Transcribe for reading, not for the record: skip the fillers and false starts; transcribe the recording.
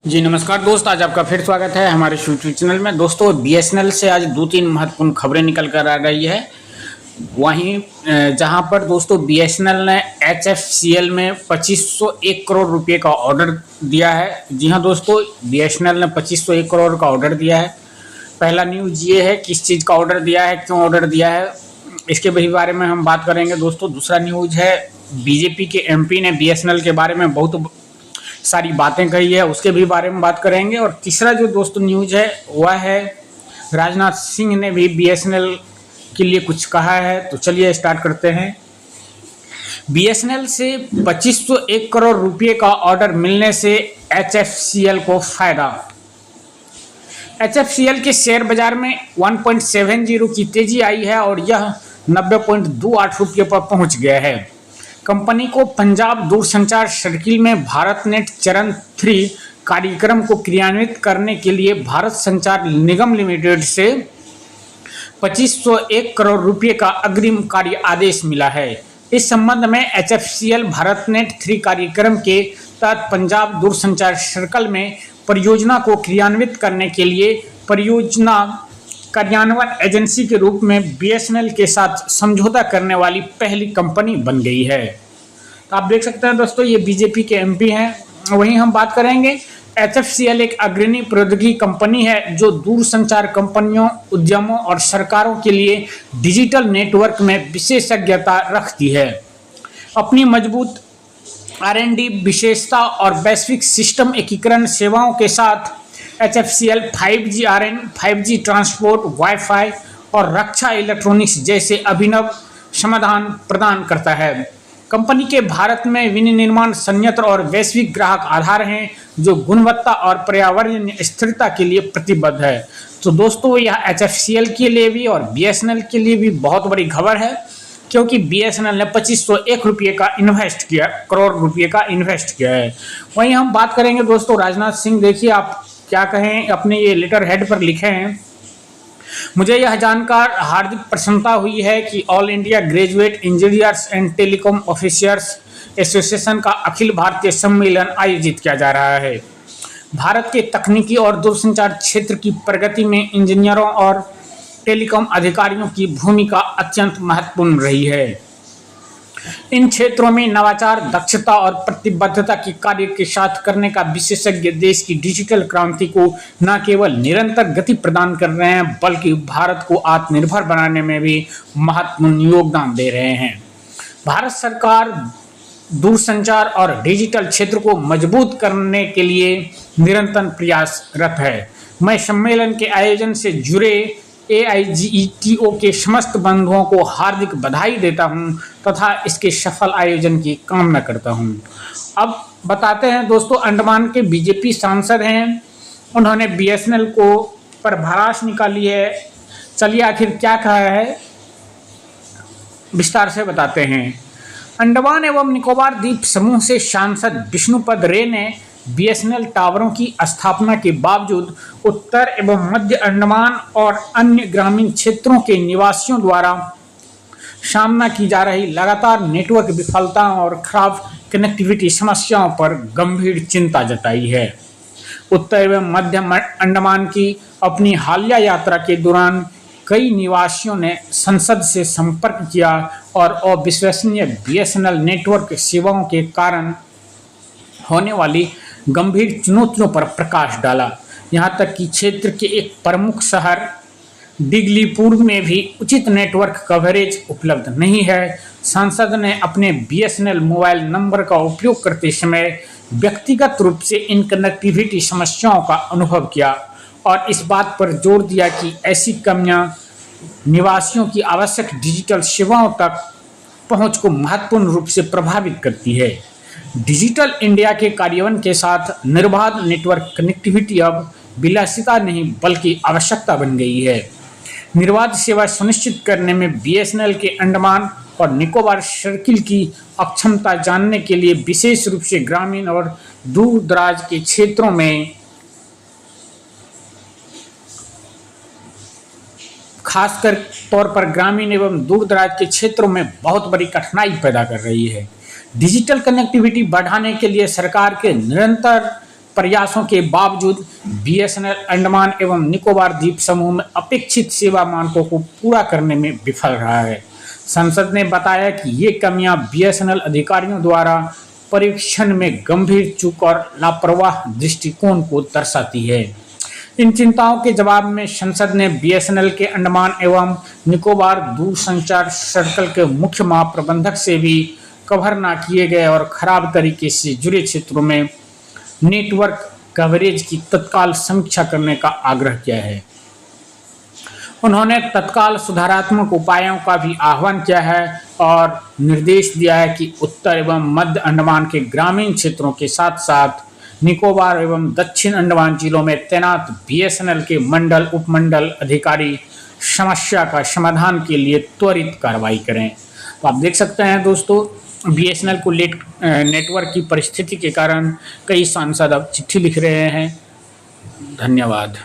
जी नमस्कार दोस्त, आज आपका फिर स्वागत है हमारे यूट्यूब चैनल में। दोस्तों बीएसएनएल से आज दो तीन महत्वपूर्ण खबरें निकल कर आ रही है। वहीं जहां पर दोस्तों बीएसएनएल ने एचएफसीएल में 2501 करोड़ रुपए का ऑर्डर दिया है। जी हां दोस्तों, बीएसएनएल ने 2501 करोड़ का ऑर्डर दिया है। पहला न्यूज ये है किस चीज़ का ऑर्डर दिया है, क्यों ऑर्डर दिया है, इसके भी बारे में हम बात करेंगे दोस्तों। दूसरा न्यूज है बीजेपी के एमपी ने बीएसएनएल के बारे में बहुत सारी बातें कही है, उसके भी बारे में बात करेंगे। और तीसरा जो दोस्तों न्यूज है वह है राजनाथ सिंह ने भी बीएसएनएल के लिए कुछ कहा है। तो चलिए स्टार्ट करते हैं। बीएसएनएल से 2501 करोड़ रुपए का ऑर्डर मिलने से एचएफसीएल को फायदा। एचएफसीएल के शेयर बाजार में 1.70 की तेजी आई है और यह 90.28 रुपये पर पहुंच गया है। कंपनी को पंजाब दूरसंचार सर्किल में भारत नेट चरण 3 कार्यक्रम को क्रियान्वित करने के लिए भारत संचार निगम लिमिटेड से 2501 करोड़ रुपए का अग्रिम कार्य आदेश मिला है। इस संबंध में एचएफसीएल भारत नेट 3 कार्यक्रम के तहत पंजाब दूरसंचार सर्कल में परियोजना को क्रियान्वित करने के लिए परियोजना कार्यान्वयन एजेंसी के रूप में बीएसएनएल के साथ समझौता करने वाली पहली कंपनी बन गई है। तो आप देख सकते हैं दोस्तों, ये बीजेपी के एमपी हैं। वहीं हम बात करेंगे एचएफसीएल एक अग्रणी प्रौद्योगिकी कंपनी है जो दूरसंचार कंपनियों, उद्यमों और सरकारों के लिए डिजिटल नेटवर्क में विशेषज्ञता रखती है। अपनी मजबूत R&D विशेषता और वैश्विक सिस्टम एकीकरण सेवाओं के साथ HFCL 5G RN, 5G transport, wifi और रक्षा इलेक्ट्रॉनिक्स जैसे अभिनव समाधान प्रदान करता है। कंपनी के भारत में विनिर्माण संयंत्र और वैश्विक ग्राहक आधार हैं जो गुणवत्ता और पर्यावरणीय स्थिरता के लिए प्रतिबद्ध है। तो दोस्तों यह एचएफसीएल के लिए भी और बीएसएनएल के लिए भी बहुत बड़ी खबर है, क्योंकि बीएसएनएल ने 2501 रुपये का करोड़ रुपये का इन्वेस्ट किया है। वहीं हम बात करेंगे दोस्तों राजनाथ सिंह। देखिए आप क्या कहें, अपने ये लेटर हेड पर लिखे हैं। मुझे यह जानकर हार्दिक प्रसन्नता हुई है कि all India graduate engineers and telecom officers association का अखिल भारतीय सम्मेलन आयोजित किया जा रहा है। भारत के तकनीकी और दूरसंचार क्षेत्र की प्रगति में इंजीनियरों और टेलीकॉम अधिकारियों की भूमिका अत्यंत महत्वपूर्ण रही है। इन क्षेत्रों में नवाचार, दक्षता और प्रतिबद्धता के कार्य के साथ करने का विशेषज्ञ देश की डिजिटल क्रांति को न केवल निरंतर गति प्रदान कर रहे हैं बल्कि भारत को आत्मनिर्भर बनाने में भी महत्वपूर्ण योगदान दे रहे हैं। भारत सरकार दूरसंचार और डिजिटल क्षेत्र को मजबूत करने के लिए निरंतर प्रयासरत है। मैं सम्मेलन के आयोजन से जुड़े AIGETO के समस्त बंधुओं को हार्दिक बधाई देता हूं तथा इसके सफल आयोजन की कामना करता हूं। अब बताते हैं दोस्तों, अंडमान के बीजेपी सांसद हैं, उन्होंने बीएसएनएल को पर भड़ास निकाली है। चलिए आखिर क्या कहा है विस्तार से बताते हैं। अंडमान एवं निकोबार द्वीप समूह से सांसद विष्णुपद रे ने बीएसएनएल टावरों की स्थापना के बावजूद उत्तर एवं मध्य अंडमान और अन्य ग्रामीण क्षेत्रों के निवासियों द्वारा सामना की जा रही लगातार नेटवर्क विफलताओं और खराब कनेक्टिविटी समस्याओं पर गंभीर चिंता जताई है। उत्तर एवं मध्य अंडमान की अपनी हालिया यात्रा के दौरान कई निवासियों ने संसद से संपर्क किया और अविश्वसनीय बीएसएनएल नेटवर्क सेवाओं के कारण होने वाली गंभीर चुनौतियों पर प्रकाश डाला। यहां तक कि क्षेत्र के एक प्रमुख शहर डिगलीपुर में भी उचित नेटवर्क कवरेज उपलब्ध नहीं है। सांसद ने अपने बीएसएनएल मोबाइल नंबर का उपयोग करते समय व्यक्तिगत रूप से इन कनेक्टिविटी समस्याओं का अनुभव किया और इस बात पर जोर दिया कि ऐसी कमियां निवासियों की आवश्यक डिजिटल सेवाओं तक पहुंच को महत्वपूर्ण रूप से प्रभावित करती है। डिजिटल इंडिया के कार्यान्वयन के साथ निर्बाध नेटवर्क कनेक्टिविटी अब विलासिता नहीं बल्कि आवश्यकता बन गई है। निर्बाध सेवा सुनिश्चित करने में बीएसएनएल के अंडमान और निकोबार सर्किल की अक्षमता जानने के लिए विशेष रूप से ग्रामीण और दूर दराज के क्षेत्रों में खासकर तौर पर ग्रामीण एवं दूर दराज के क्षेत्रों में बहुत बड़ी कठिनाई पैदा कर रही है। डिजिटल कनेक्टिविटी बढ़ाने के लिए सरकार के निरंतर प्रयासों के बावजूद बीएसएनएल अंडमान एवं निकोबार द्वीप समूह में अपेक्षित सेवा मानकों को पूरा करने में विफल रहा है। संसद ने बताया कि ये कमियां बीएसएनएल अधिकारियों द्वारा परीक्षण में गंभीर चूक और लापरवाह दृष्टिकोण को दर्शाती है। इन चिंताओं के जवाब में संसद ने बीएसएनएल के अंडमान एवं निकोबार दूरसंचार सर्कल के मुख्य महाप्रबंधक से भी कवर न किए गए और खराब तरीके से जुड़े क्षेत्रों में नेटवर्क कवरेज की तत्काल समीक्षा करने का आग्रह किया है। उन्होंने तत्काल सुधारात्मक उपायों का भी आह्वान किया है और निर्देश दिया है कि उत्तर एवं मध्य अंडमान के ग्रामीण क्षेत्रों के साथ साथ निकोबार एवं दक्षिण अंडमान जिलों में तैनात बीएसएनएल के मंडल उपमंडल अधिकारी समस्या का समाधान के लिए त्वरित कार्रवाई करें। तो आप देख सकते हैं दोस्तों, बीएसएनएल को नेटवर्क की परिस्थिति के कारण कई सांसद अब चिट्ठी लिख रहे हैं। धन्यवाद।